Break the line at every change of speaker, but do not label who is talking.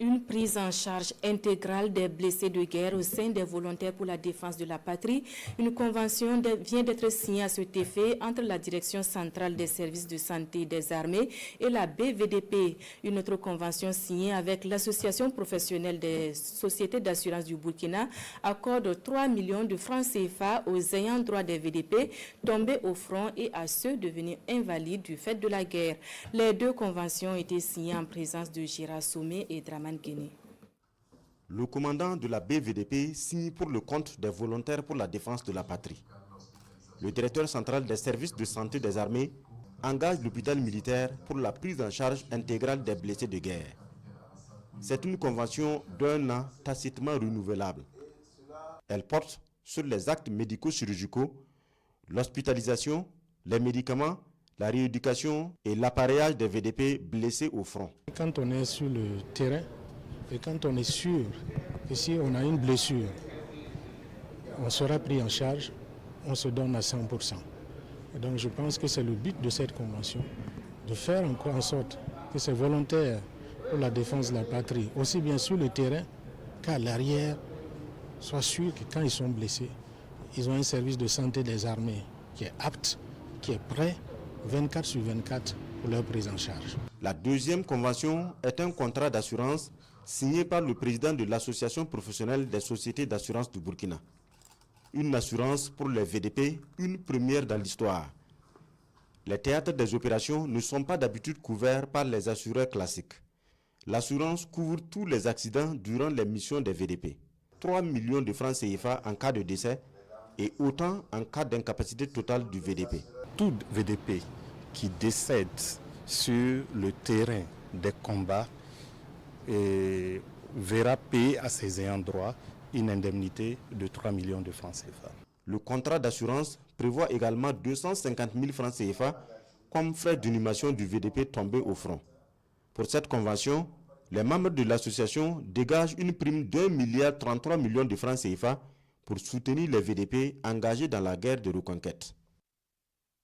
Une prise en charge intégrale des blessés de guerre au sein des volontaires pour la défense de la patrie. Une convention vient d'être signée à cet effet entre la Direction centrale des services de santé des armées et la BVDP. Une autre convention signée avec l'Association professionnelle des sociétés d'assurance du Burkina accorde 3 millions de francs CFA aux ayants droit des VDP tombés au front et à ceux devenus invalides du fait de la guerre. Les deux conventions ont été signées en présence de Gérard Sommet et Draman Guéné.
Le commandant de la BVDP signe pour le compte des volontaires pour la défense de la patrie. Le directeur central des services de santé des armées engage l'hôpital militaire pour la prise en charge intégrale des blessés de guerre. C'est une convention d'1 an tacitement renouvelable. Elle porte sur les actes médico-chirurgicaux, l'hospitalisation, les médicaments, la rééducation et l'appareillage des VDP blessés au front.
Quand on est sur le terrain et quand on est sûr que si on a une blessure, on sera pris en charge, on se donne à 100%. Et donc je pense que c'est le but de cette convention, de faire en sorte que ces volontaires pour la défense de la patrie, aussi bien sur le terrain qu'à l'arrière, soient sûrs que quand ils sont blessés, ils ont un service de santé des armées qui est apte, qui est prêt 24 sur 24 pour leur prise en charge.
La deuxième convention est un contrat d'assurance signé par le président de l'Association professionnelle des sociétés d'assurance du Burkina. Une assurance pour les VDP, une première dans l'histoire. Les théâtres des opérations ne sont pas d'habitude couverts par les assureurs classiques. L'assurance couvre tous les accidents durant les missions des VDP. 3 millions de francs CFA en cas de décès et autant en cas d'incapacité totale du VDP.
Tout VDP qui décède sur le terrain des combats verra payer à ses ayants droit une indemnité de 3 millions de francs CFA.
Le contrat d'assurance prévoit également 250 000 francs CFA comme frais d'inhumation du VDP tombé au front. Pour cette convention, les membres de l'association dégagent une prime d'1,33 milliard de francs CFA pour soutenir les VDP engagés dans la guerre de reconquête.